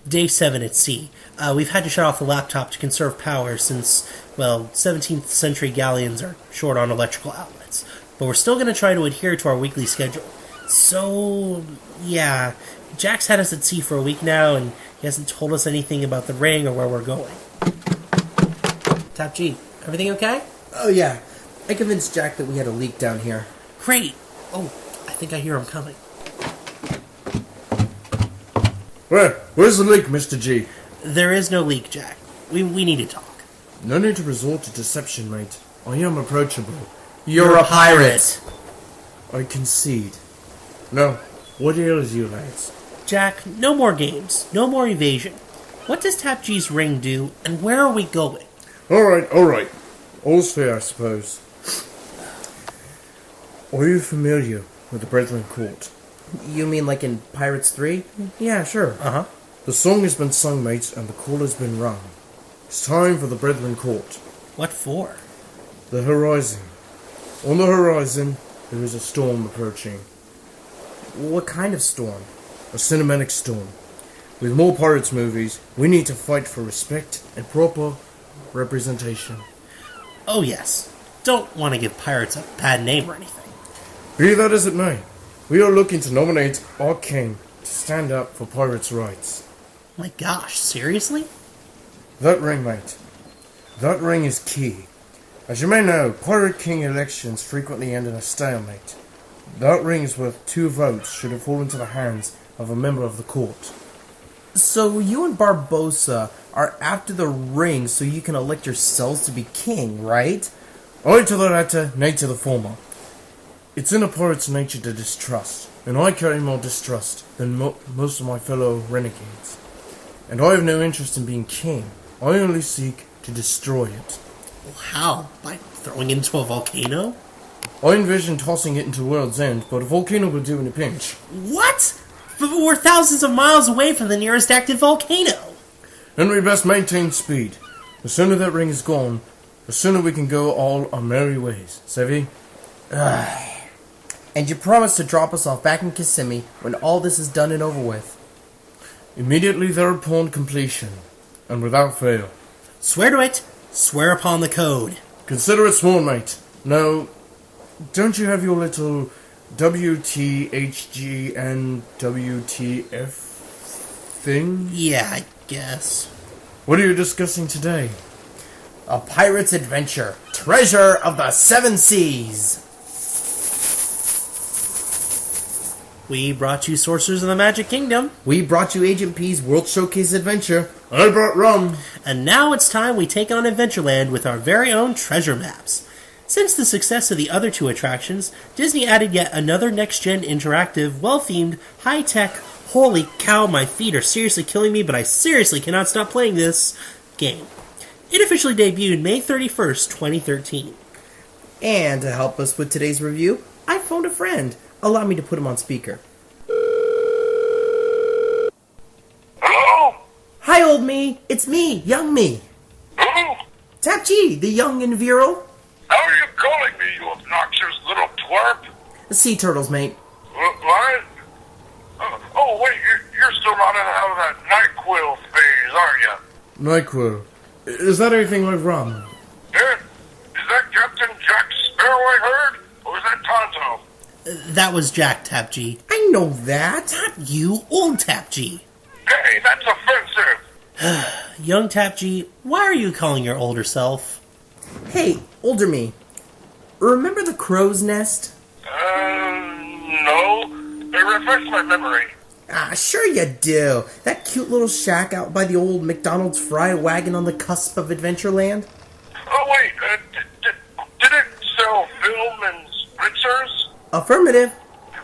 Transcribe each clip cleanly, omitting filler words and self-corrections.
Day 7 at sea. We've had to shut off the laptop to conserve power since, 17th century galleons are short on electrical outlets. But we're still going to try to adhere to our weekly schedule. So, yeah, Jack's had us at sea for a week now, and he hasn't told us anything about the ring or where we're going. TAP-G, everything okay? Oh, yeah. I convinced Jack that we had a leak down here. Great. Oh, I think I hear him coming. Where's the leak, Mr. G? There is no leak, Jack. We need to talk. No need to resort to deception, mate. I am approachable. You're a pirate! I concede. Now, what ails you, lads? Jack, no more games. No more evasion. What does TAP-G's ring do, and where are we going? Alright. All's fair, I suppose. Are you familiar with the Brethren Court? You mean like in Pirates 3? Yeah, sure. Uh-huh. The song has been sung, mate, and the call has been rung. It's time for the Brethren Court. What for? The horizon. On the horizon, there is a storm approaching. What kind of storm? A cinematic storm. With more Pirates movies, we need to fight for respect and proper representation. Oh, yes. Don't want to give pirates a bad name or anything. Be that as it may, we are looking to nominate our king to stand up for pirates' rights. My gosh, seriously? That ring, mate. That ring is key. As you may know, pirate king elections frequently end in a stalemate. That ring is worth 2 votes should it fall into the hands of a member of the court. So you and Barbossa are after the ring so you can elect yourselves to be king, right? I to the latter, nay to the former. It's in a pirate's nature to distrust, and I carry more distrust than most of my fellow renegades. And I have no interest in being king. I only seek to destroy it. Well, how? By throwing it into a volcano? I envision tossing it into World's End, but a volcano will do in a pinch. What? But we're thousands of miles away from the nearest active volcano. Then we best maintain speed. The sooner that ring is gone, the sooner we can go all our merry ways. Savvy? And you promise to drop us off back in Kissimmee when all this is done and over with. Immediately thereupon completion, and without fail. Swear to it. Swear upon the code. Consider it sworn, mate. Now, don't you have your little WTHG and WTF thing? Yeah, I guess. What are you discussing today? A pirate's adventure. Treasure of the 7 seas. We brought you Sorcerers of the Magic Kingdom. We brought you Agent P's World Showcase Adventure. I brought rum. And now it's time we take on Adventureland with our very own treasure maps. Since the success of the other 2 attractions, Disney added yet another next-gen interactive, well-themed, high-tech, holy cow, my feet are seriously killing me, but I seriously cannot stop playing this game. It officially debuted May 31st, 2013. And to help us with today's review, I phoned a friend. Allow me to put him on speaker. Hello? Hi, old me. It's me, young me. Who? TAP-G, the young and virile. How are you calling me, you obnoxious little twerp? Sea turtles, mate. What? Oh, wait, you're still not out of that NyQuil phase, are you? NyQuil. Is that anything like rum? Yeah? Is that Captain Jack Sparrow I heard? Or is that Tonto? That was Jack, TAP-G. I know that. Not you, old TAP-G. Hey, that's offensive. Young TAP-G, why are you calling your older self? Hey, older me. Remember the crow's nest? No. Refresh my memory. Sure you do. That cute little shack out by the old McDonald's fry wagon on the cusp of Adventureland? Oh, wait, did it sell film and spritzers? Affirmative.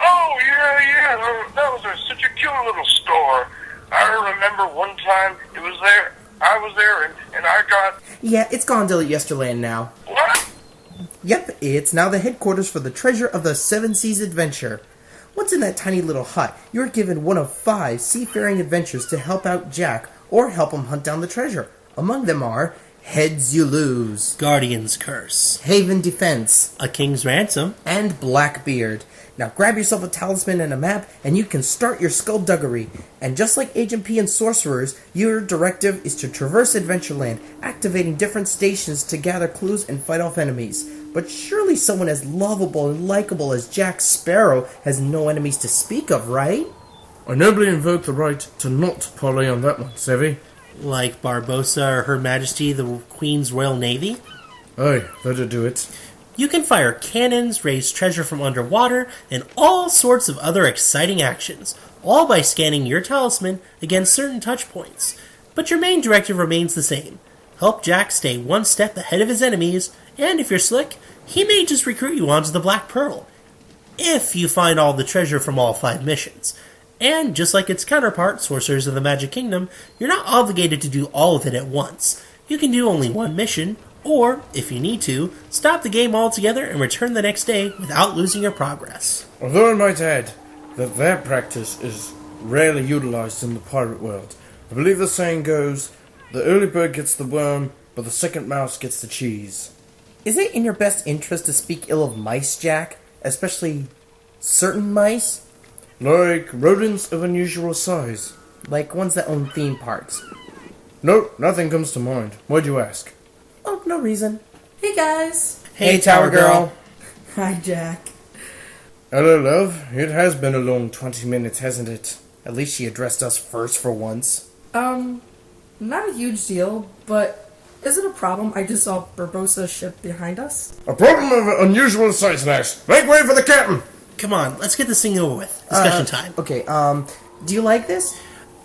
Oh, yeah, that was such a cute little store. I remember one time I was there, and I got... Yeah, it's gone to Yesterland now. What? Yep, it's now the headquarters for the Treasure of the 7 Seas Adventure. Once in that tiny little hut, you're given one of 5 seafaring adventures to help out Jack or help him hunt down the treasure. Among them are Heads You Lose, Guardian's Curse, Haven Defense, A King's Ransom, and Blackbeard. Now grab yourself a talisman and a map, and you can start your skullduggery. And just like Agent P and Sorcerers, your directive is to traverse Adventureland, activating different stations to gather clues and fight off enemies. But surely someone as lovable and likable as Jack Sparrow has no enemies to speak of, right? I nobly invoke the right to not parlay on that one, Savvy. like Barbossa or Her Majesty the Queen's Royal Navy. Aye, that'll do it. You can fire cannons, raise treasure from underwater, and all sorts of other exciting actions, all by scanning your talisman against certain touch points. But your main directive remains the same. Help Jack stay one step ahead of his enemies, and if you're slick, he may just recruit you onto the Black Pearl. If you find all the treasure from all 5 missions. And just like its counterpart, Sorcerers of the Magic Kingdom, you're not obligated to do all of it at once. You can do only one mission, or, if you need to, stop the game altogether and return the next day without losing your progress. Although I might add that practice is rarely utilized in the pirate world. I believe the saying goes, the early bird gets the worm, but the second mouse gets the cheese. Is it in your best interest to speak ill of mice, Jack? Especially certain mice? Like rodents of unusual size. Like ones that own theme parks. No, nothing comes to mind. Why'd you ask? Oh, no reason. Hey guys! Hey, Tower Girl. Hi Jack. Hello, love. It has been a long 20 minutes, hasn't it? At least she addressed us first for once. Not a huge deal, but is it a problem I just saw Barbossa's ship behind us? A problem of unusual size, Nash. Make way for the captain! Come on, let's get this thing over with. Discussion time. Okay, do you like this?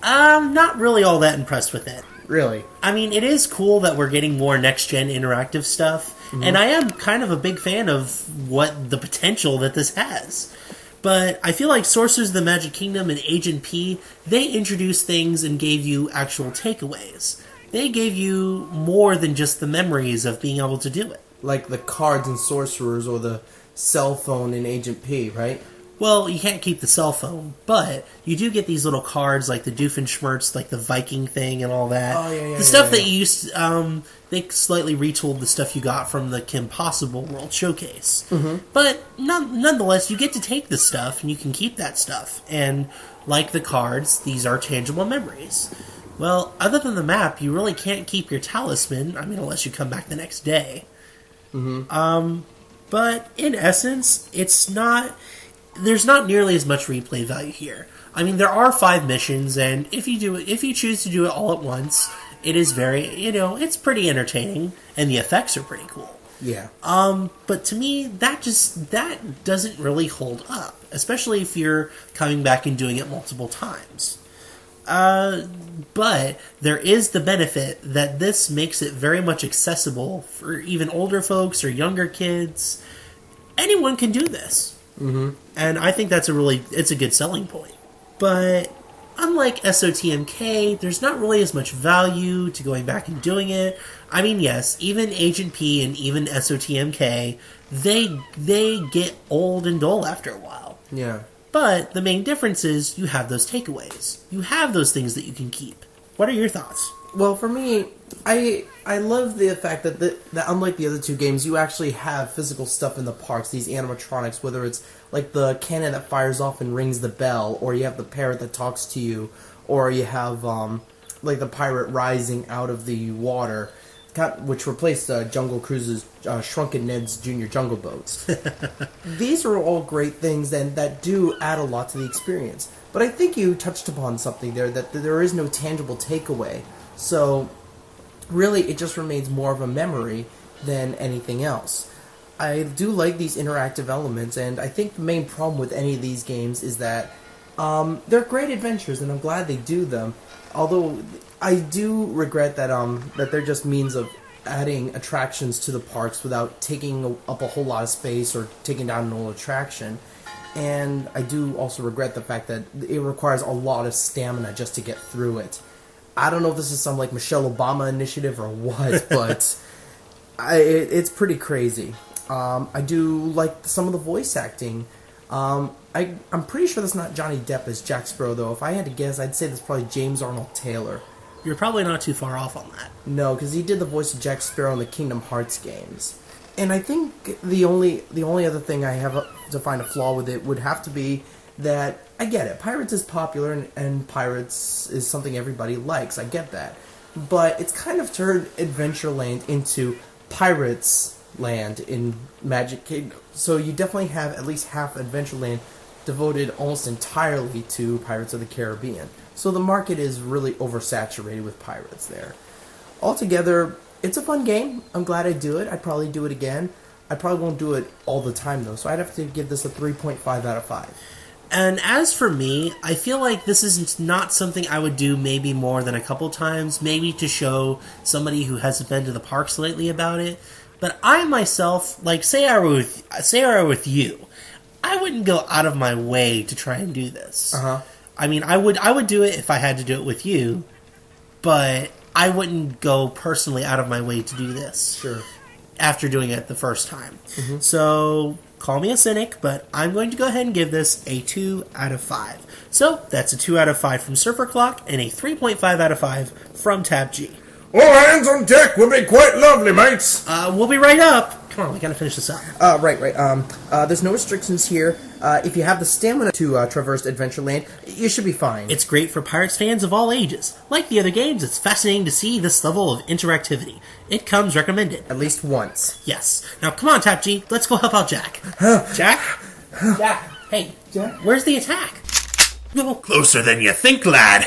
I'm not really all that impressed with it. Really? I mean, it is cool that we're getting more next-gen interactive stuff, and I am kind of a big fan of what the potential that this has. But I feel like Sorcerers of the Magic Kingdom and Agent P, they introduced things and gave you actual takeaways. They gave you more than just the memories of being able to do it. Like the cards in Sorcerers or the cell phone in Agent P, right? Well, you can't keep the cell phone, but you do get these little cards like the Doofenshmirtz, like the Viking thing and all that. Oh, yeah. The stuff that you used to, they slightly retooled the stuff you got from the Kim Possible World Showcase. Mm-hmm. But nonetheless, you get to take the stuff and you can keep that stuff. And like the cards, these are tangible memories. Well, other than the map, you really can't keep your talisman, I mean, unless you come back the next day. Mm-hmm. But in essence, there's not nearly as much replay value here. I mean, there are 5 missions, and if you choose to do it all at once, it is very, it's pretty entertaining, and the effects are pretty cool. Yeah. But to me, that doesn't really hold up, especially if you're coming back and doing it multiple times. But there is the benefit that this makes it very much accessible for even older folks or younger kids. Anyone can do this. Mm-hmm. And I think it's a good selling point. But unlike SOTMK, there's not really as much value to going back and doing it. I mean, yes, even Agent P and even SOTMK, they get old and dull after a while. Yeah. But the main difference is you have those takeaways. You have those things that you can keep. What are your thoughts? Well, for me, I love the fact that unlike the other 2 games, you actually have physical stuff in the parks, these animatronics, whether it's like the cannon that fires off and rings the bell, or you have the parrot that talks to you, or you have like the pirate rising out of the water, which replaced Jungle Cruise's Shrunken Ned's Junior Jungle Boats. These are all great things and that do add a lot to the experience. But I think you touched upon something there, that there is no tangible takeaway. So, really, it just remains more of a memory than anything else. I do like these interactive elements, and I think the main problem with any of these games is that they're great adventures, and I'm glad they do them. Although, I do regret that they're just means of adding attractions to the parks without taking up a whole lot of space or taking down an old attraction. And I do also regret the fact that it requires a lot of stamina just to get through it. I don't know if this is some like Michelle Obama initiative or what, but it's pretty crazy. I do like some of the voice acting. I'm pretty sure that's not Johnny Depp as Jack Sparrow, though. If I had to guess, I'd say that's probably James Arnold Taylor. You're probably not too far off on that. No, because he did the voice of Jack Sparrow in the Kingdom Hearts games. And I think the only other thing I have to find a flaw with it would have to be that, I get it, Pirates is popular and Pirates is something everybody likes, I get that. But it's kind of turned Adventureland into Pirates Land in Magic Kingdom. So you definitely have at least half Adventureland devoted almost entirely to Pirates of the Caribbean. So the market is really oversaturated with pirates there. Altogether, it's a fun game. I'm glad I do it. I'd probably do it again. I probably won't do it all the time, though, so I'd have to give this a 3.5 out of 5. And as for me, I feel like this is not something I would do maybe more than a couple times, maybe to show somebody who hasn't been to the parks lately about it. But I myself, like, say I were with you, I wouldn't go out of my way to try and do this. Uh-huh. I mean, I would do it if I had to do it with you, but I wouldn't go personally out of my way to do this. Sure. After doing it the first time. Mm-hmm. So, call me a cynic, but I'm going to go ahead and give this a 2 out of 5. So, that's a 2 out of 5 from SurferClock and a 3.5 out of 5 from TAP-G. All hands on deck will be quite lovely, mates. We'll be right up. Come on, we gotta finish this up. Right. There's no restrictions here. If you have the stamina to traverse Adventureland, you should be fine. It's great for Pirates fans of all ages. Like the other games, it's fascinating to see this level of interactivity. It comes recommended. At least once. Yes. Now, come on, TAP-G. Let's go help out Jack. Jack? Jack. Hey, Jack. Where's the attack? Closer than you think, lad.